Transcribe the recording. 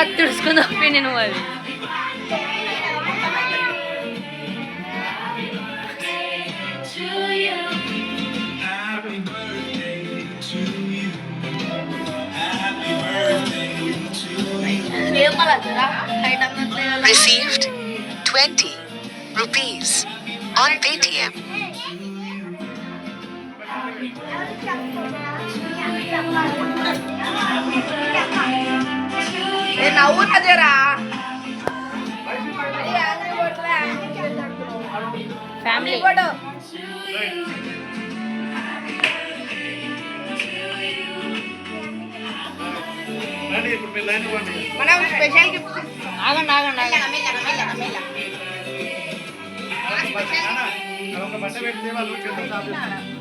అది తుడుచుకుందా నువ్వు అది Received 20 rupees on Paytm. నవ్వుతా జరా ఫ్యామిలీ ఫోటో మనం స్పెషల్ గిఫ్ట్ ఆగండి ఆగండి ఆగండి ఒక బట్ట పెడితే వాళ్ళు